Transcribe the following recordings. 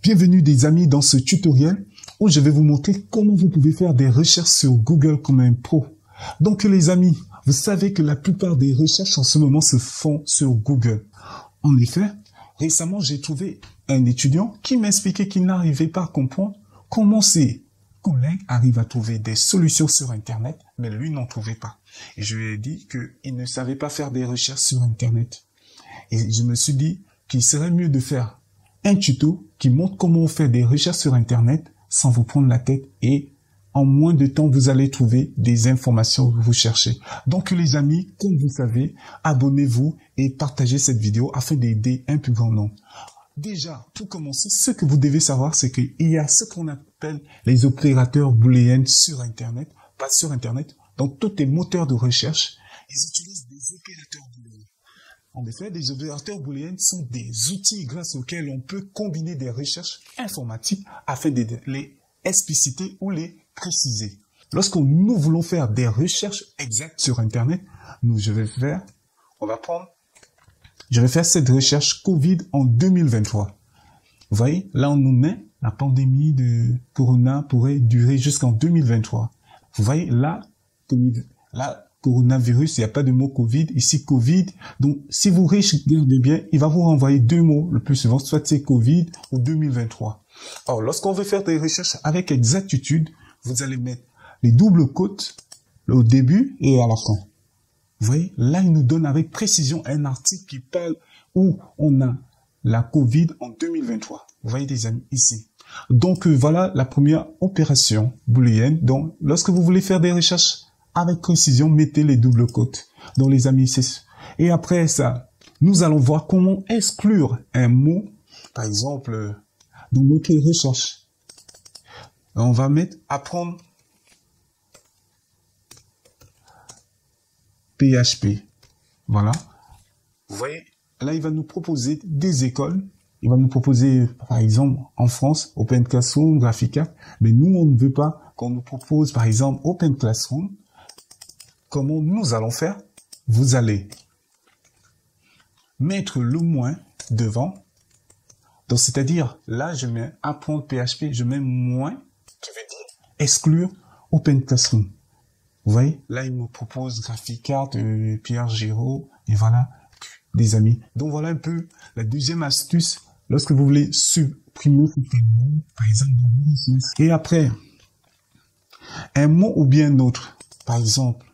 Bienvenue des amis dans ce tutoriel où je vais vous montrer comment vous pouvez faire des recherches sur Google comme un pro. Donc les amis, vous savez que la plupart des recherches en ce moment se font sur Google. En effet, récemment j'ai trouvé un étudiant qui m'expliquait qu'il n'arrivait pas à comprendre comment ses collègues arrivent à trouver des solutions sur Internet, mais lui n'en trouvait pas. Et je lui ai dit qu'il ne savait pas faire des recherches sur Internet. Et je me suis dit qu'il serait mieux de faire un tuto qui montre comment on fait des recherches sur Internet sans vous prendre la tête et en moins de temps, vous allez trouver des informations que vous cherchez. Donc les amis, comme vous savez, abonnez-vous et partagez cette vidéo afin d'aider un plus grand nombre. Déjà, pour commencer, ce que vous devez savoir, c'est qu'il y a ce qu'on appelle les opérateurs booléens sur Internet, pas sur Internet. Donc tous les moteurs de recherche, ils utilisent des opérateurs booléens. En effet, les opérateurs booléens sont des outils grâce auxquels on peut combiner des recherches informatiques afin de les expliciter ou les préciser. Lorsque nous voulons faire des recherches exactes sur Internet, je vais faire cette recherche Covid en 2023. Vous voyez, là on nous met la pandémie de Corona pourrait durer jusqu'en 2023. Vous voyez, là, coronavirus, il n'y a pas de mot Covid, ici Covid. Donc, si vous regardez bien, il va vous renvoyer deux mots le plus souvent, soit c'est Covid ou 2023. Alors, lorsqu'on veut faire des recherches avec exactitude, vous allez mettre les doubles côtes au début et à la fin. Vous voyez, là, il nous donne avec précision un article qui parle où on a la Covid en 2023. Vous voyez, des amis, ici. Donc, voilà la première opération booléenne. Donc, lorsque vous voulez faire des recherches avec précision, mettez les doubles côtes. Donc, les amis, c'est... Et après ça, nous allons voir comment exclure un mot, par exemple, dans notre recherche. On va mettre apprendre PHP. Voilà. Vous voyez, là, il va nous proposer des écoles. Il va nous proposer, par exemple, en France, Open Classroom, Graphica. Mais nous, on ne veut pas qu'on nous propose, par exemple, Open Classroom. Comment nous allons faire? Vous allez mettre le moins devant. Donc, c'est-à-dire, là, je mets apprendre PHP, je mets moins, qui veut dire exclure Open Classroom. Vous voyez? Là, il me propose Graphica, Pierre Giraud, et voilà, des amis. Donc, voilà un peu la deuxième astuce lorsque vous voulez supprimer certains mots, par exemple, et après, un mot ou bien un autre, par exemple,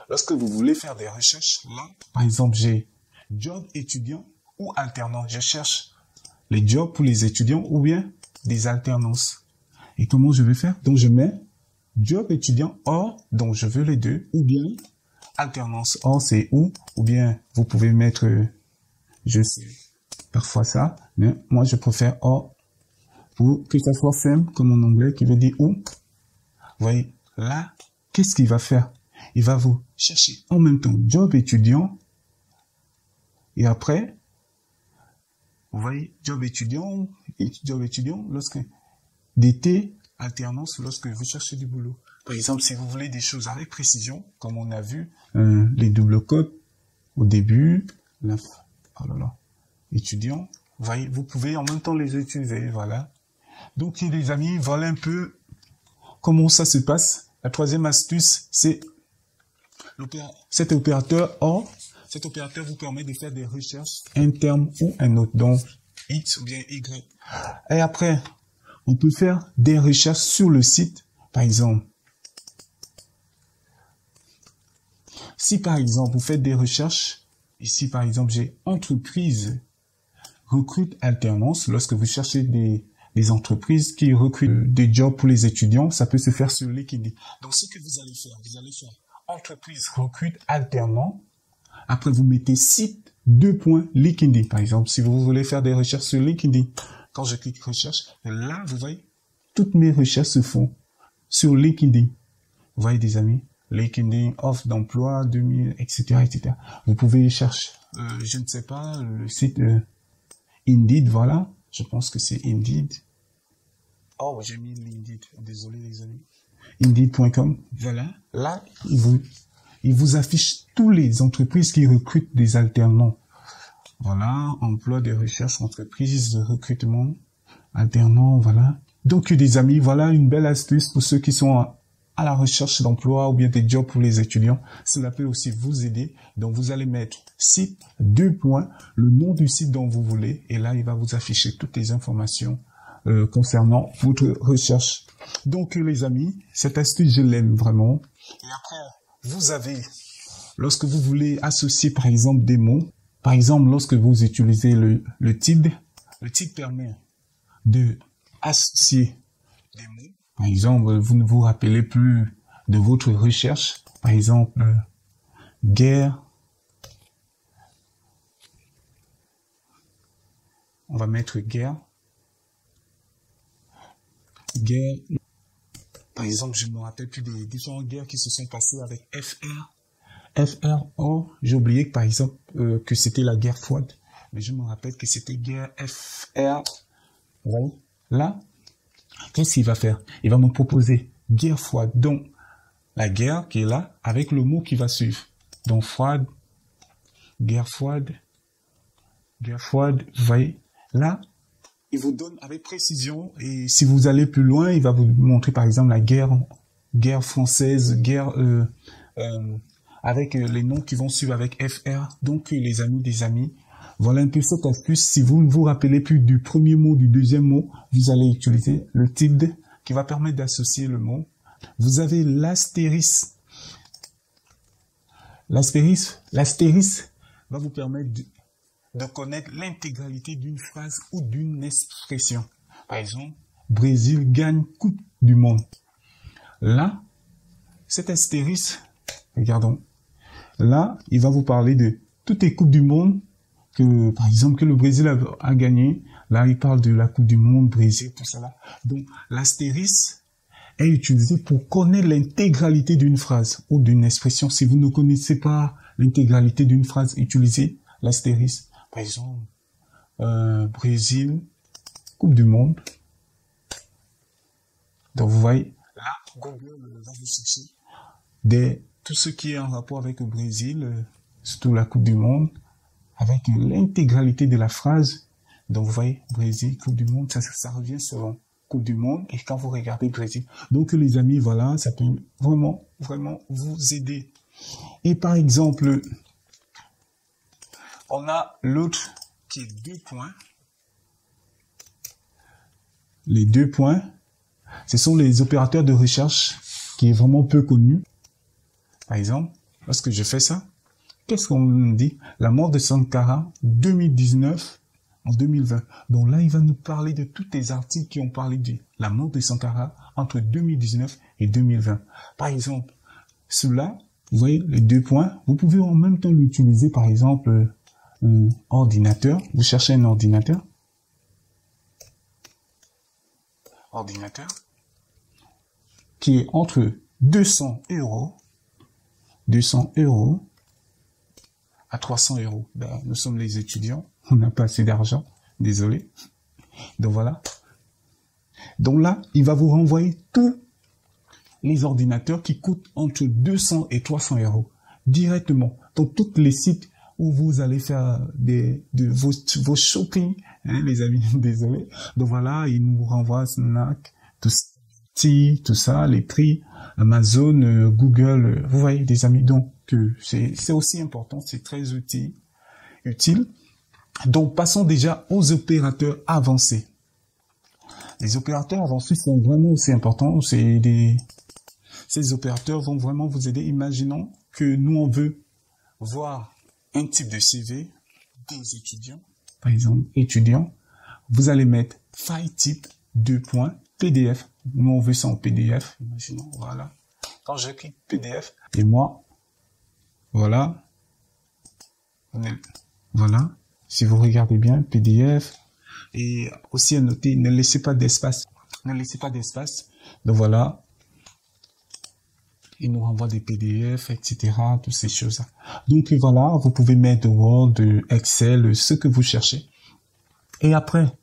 lorsque vous voulez faire des recherches, là, par exemple, j'ai job étudiant ou alternant. Je cherche les jobs pour les étudiants ou bien des alternances. Et comment je vais faire? Donc, je mets job étudiant or, donc je veux les deux, ou bien alternance or, c'est ou bien vous pouvez mettre, je sais, parfois ça, mais moi je préfère or pour que ça soit simple, comme en anglais, qui veut dire ou. Vous voyez, là, qu'est-ce qu'il va faire? Il va vous chercher en même temps job étudiant et après, vous voyez, job étudiant, lorsque d'été, alternance, lorsque vous cherchez du boulot. Par exemple, si vous voulez des choses avec précision, comme on a vu, les doubles codes au début, étudiant, vous voyez, vous pouvez en même temps les utiliser, voilà. Donc, les amis, voilà un peu comment ça se passe. La troisième astuce, c'est cet opérateur or. Cet opérateur vous permet de faire des recherches, un terme ou un autre, donc X ou bien Y. Et après, on peut faire des recherches sur le site, par exemple. Si par exemple, vous faites des recherches, ici par exemple, j'ai entreprise recrute alternance, lorsque vous cherchez des entreprises qui recrutent des jobs pour les étudiants, ça peut se faire sur LinkedIn. Donc, ce que vous allez faire entreprise recrute alternant. Après, vous mettez site, LinkedIn. Par exemple, si vous voulez faire des recherches sur LinkedIn, quand je clique recherche, là, vous voyez, toutes mes recherches se font sur LinkedIn. Vous voyez, des amis, LinkedIn, offre d'emploi, 2000, etc., etc. Vous pouvez chercher, je ne sais pas, le site Indeed, voilà. Je pense que c'est Indeed. Oh, j'ai mis Indeed. Désolé, les amis. Indeed.com. Voilà. Là, il vous affiche toutes les entreprises qui recrutent des alternants. Voilà, emploi de recherche, entreprise de recrutement, alternant, voilà. Donc, les amis, voilà une belle astuce pour ceux qui sont à la recherche d'emploi ou bien des jobs pour les étudiants. Cela peut aussi vous aider. Donc, vous allez mettre site, 2 points, le nom du site dont vous voulez. Et là, il va vous afficher toutes les informations concernant votre recherche. Donc, les amis, cette astuce, je l'aime vraiment. Et après, vous avez, lorsque vous voulez associer, par exemple, des mots, par exemple, lorsque vous utilisez le TID permet de associer des mots. Par exemple, vous ne vous rappelez plus de votre recherche. Par exemple, guerre. On va mettre guerre. Guerre. Par exemple, je me rappelle plus des différentes guerres qui se sont passées avec FR. Oh, j'ai oublié que par exemple que c'était la guerre froide, mais je me rappelle que c'était guerre FR. Ouais. Là, qu'est-ce qu'il va faire? Il va me proposer guerre froide, donc la guerre qui est là avec le mot qui va suivre. Donc froide, guerre froide, vous voyez. Là, il vous donne avec précision et si vous allez plus loin, il va vous montrer par exemple la guerre française, guerre avec les noms qui vont suivre avec FR. Donc, les amis des amis, voilà un peu cette astuce. Si vous ne vous rappelez plus du premier mot, du deuxième mot, vous allez utiliser le TID qui va permettre d'associer le mot. Vous avez l'astérisque. L'astérisque va vous permettre de connaître l'intégralité d'une phrase ou d'une expression. Par exemple, Brésil gagne Coupe du Monde. Là, cet astérisque, regardons. Là, il va vous parler de toutes les coupes du monde que, par exemple, que le Brésil a gagné. Là, il parle de la Coupe du Monde, Brésil, tout ça là. Donc, l'astérisque est utilisé pour connaître l'intégralité d'une phrase ou d'une expression. Si vous ne connaissez pas l'intégralité d'une phrase, utilisez l'astérisque. Par exemple, Brésil, Coupe du Monde. Donc, vous voyez, là, Google va vous chercher tout ce qui est en rapport avec le Brésil, surtout la Coupe du Monde, avec l'intégralité de la phrase. Donc, vous voyez, Brésil, Coupe du Monde, ça revient selon Coupe du Monde. Et quand vous regardez Brésil. Donc, les amis, voilà, ça peut vraiment, vraiment vous aider. Et par exemple, on a l'autre qui est 2 points. Les 2 points, ce sont les opérateurs de recherche qui est vraiment peu connu. Par exemple, lorsque je fais ça, qu'est-ce qu'on dit? La mort de Sankara, 2019 en 2020. Donc là, il va nous parler de tous les articles qui ont parlé de la mort de Sankara entre 2019 et 2020. Par exemple, cela, vous voyez les 2 points, vous pouvez en même temps l'utiliser, par exemple, un ordinateur. Vous cherchez un ordinateur. Ordinateur qui est entre 200 € à 300 €. Ben, nous sommes les étudiants, on n'a pas assez d'argent, désolé. Donc voilà. Donc là, il va vous renvoyer tous les ordinateurs qui coûtent entre 200 et 300 € directement. Donc tous les sites où vous allez faire vos shopping, hein, les amis, désolé. Donc voilà, il nous renvoie Snack, tout ça, les prix, Amazon, Google, vous voyez, des amis. Donc c'est aussi important, c'est très utile. Donc passons déjà aux opérateurs avancés. Les opérateurs avancés sont vraiment aussi importants. Ces opérateurs vont vraiment vous aider. Imaginons que nous on veut voir un type de CV des étudiants. Par exemple, étudiant, vous allez mettre file type 2 points PDF. Nous on veut ça en PDF. Imaginons, voilà. Quand je clique PDF et moi, voilà. Voilà. Si vous regardez bien, PDF. Et aussi à noter, ne laissez pas d'espace. Ne laissez pas d'espace. Donc voilà. Il nous renvoie des PDF, etc. Toutes ces choses-là. Donc voilà, vous pouvez mettre Word, Excel, ce que vous cherchez. Et après,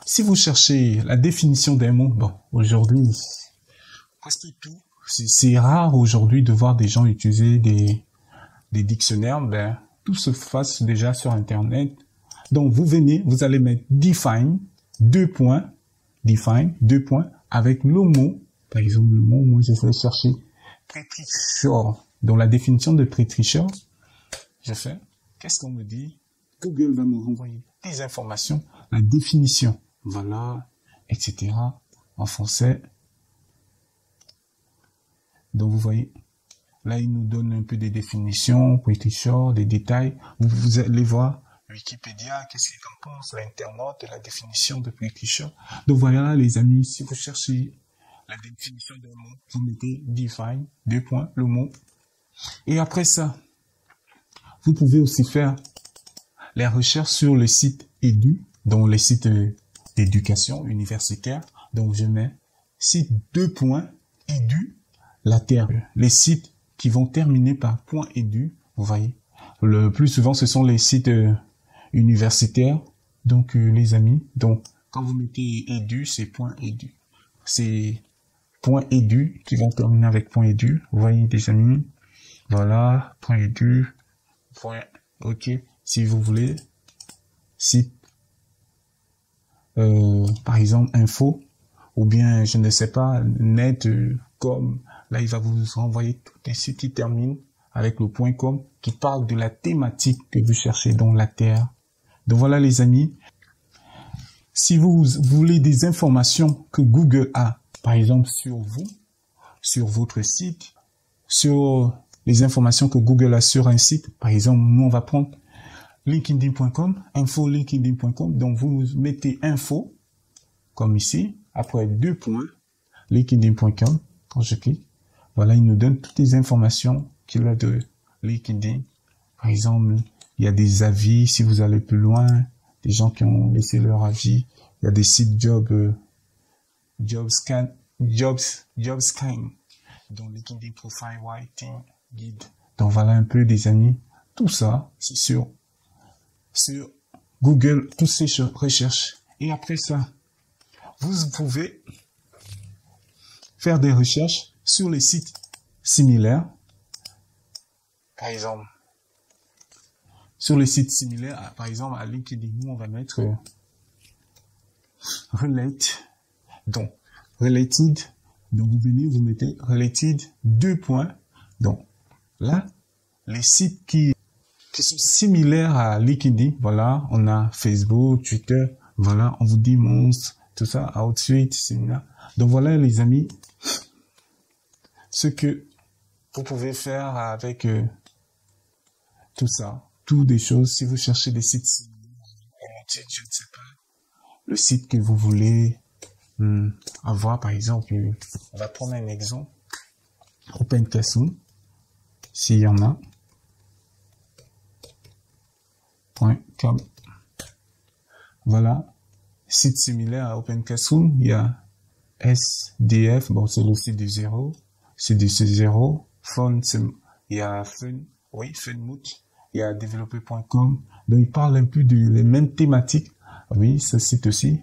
si vous cherchez la définition d'un mot, bon, aujourd'hui, presque tout. C'est rare aujourd'hui de voir des gens utiliser des dictionnaires. Ben, tout se fasse déjà sur Internet. Donc, vous venez, vous allez mettre define, define, avec le mot, par exemple, le mot, moi, je vais chercher pré-tricheur. Donc, la définition de pré-tricheur, je fais, qu'est-ce qu'on me dit? Google va me renvoyer des informations, la définition, voilà, etc. en français. Donc, vous voyez, là, il nous donne un peu des définitions, pré-tricheur, des détails. Vous allez voir Wikipédia, qu'est-ce qu'il en pense, l'internaute, la définition de pré-tricheur. Donc, voilà, les amis, si vous cherchez la définition d'un mot, vous mettez define, le mot. Et après ça, vous pouvez aussi faire les recherches sur le site Edu, donc les sites d'éducation universitaire. Donc, je mets site .edu, la terre. Les sites qui vont terminer par .edu, vous voyez. Le plus souvent, ce sont les sites universitaires. Donc, les amis, donc, quand vous mettez edu, c'est .edu. C'est .edu qui vont terminer avec .edu. Vous voyez, les amis. Voilà, .edu, OK. Si vous voulez, site, par exemple, info, ou bien, je ne sais pas, net, com, là, il va vous renvoyer tous les sites qui terminent avec le .com, qui parle de la thématique que vous cherchez, donc la Terre. Donc voilà, les amis. Si vous voulez des informations que Google a, par exemple, sur vous, sur votre site, sur les informations que Google a sur un site, par exemple, nous, on va prendre linkedin.com, info linkedin.com, donc vous mettez info, comme ici, après linkedin.com, quand je clique, voilà, il nous donne toutes les informations qu'il a de LinkedIn. Par exemple, il y a des avis, si vous allez plus loin, des gens qui ont laissé leur avis, il y a des sites JobScan, donc LinkedIn Profile Writing Guide. Donc voilà un peu, des amis, tout ça, c'est sur Google, toutes ces recherches. Et après ça, vous pouvez faire des recherches sur les sites similaires. Par exemple, sur les sites similaires, par exemple, à LinkedIn, nous, on va mettre relate. Donc, related. Donc, vous venez, vous mettez related, Donc, là, les sites qui sont similaires à LinkedIn, voilà, on a Facebook, Twitter, voilà, on vous dit monstre, tout ça, Outsuite, similaire. Donc, voilà, les amis, ce que vous pouvez faire avec tout ça, toutes des choses. Si vous cherchez des sites similaires, je ne sais pas, le site que vous voulez avoir, par exemple, on va prendre un exemple, OpenClassroom, s'il y en a, .com. Voilà, site similaire à OpenClassroom, il y a SDF, bon, c'est le site du zéro, c'est du C0, Fun, il y a Fun, oui, Funmoot, il y a développeur.com, donc il parle un peu les mêmes thématiques, oui, ce site aussi.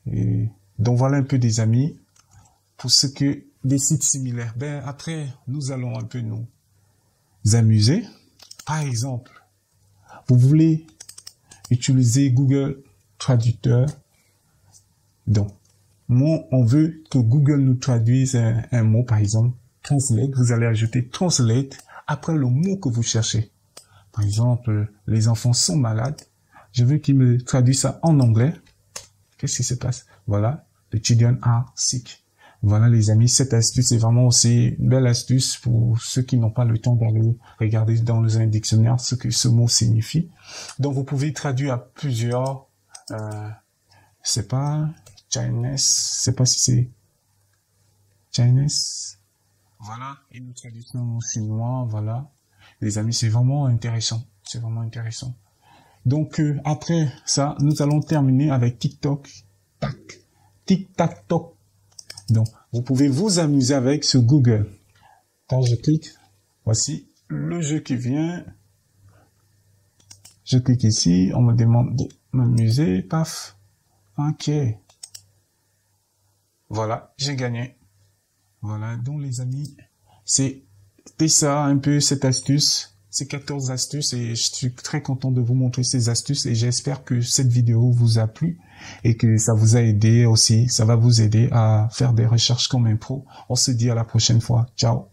Et donc voilà un peu, des amis, pour ce que des sites similaires. Ben après, nous allons un peu nous amuser. Par exemple, vous voulez utiliser Google Traducteur. Donc, moi, on veut que Google nous traduise un mot, par exemple, translate. Vous allez ajouter translate après le mot que vous cherchez. Par exemple, les enfants sont malades. Je veux qu'il me traduise ça en anglais. Qu'est-ce qui se passe? Voilà, the children are sick. Voilà, les amis, cette astuce est vraiment aussi une belle astuce pour ceux qui n'ont pas le temps d'aller regarder dans un dictionnaire ce que ce mot signifie. Donc, vous pouvez traduire à plusieurs, c'est pas Chinese, c'est pas si c'est Chinese. Voilà, une traduction chinois, voilà. Les amis, c'est vraiment intéressant. C'est vraiment intéressant. Donc, après ça, nous allons terminer avec TikTok. Tic-tac-toc. Donc, vous pouvez vous amuser avec sur Google. Quand je clique, voici le jeu qui vient. Je clique ici, on me demande de m'amuser, paf. Ok. Voilà, j'ai gagné. Voilà, donc les amis, c'était ça un peu cette astuce ces 14 astuces et je suis très content de vous montrer ces astuces et j'espère que cette vidéo vous a plu et que ça vous a aidé aussi. Ça va vous aider à faire des recherches comme un pro. On se dit à la prochaine fois. Ciao.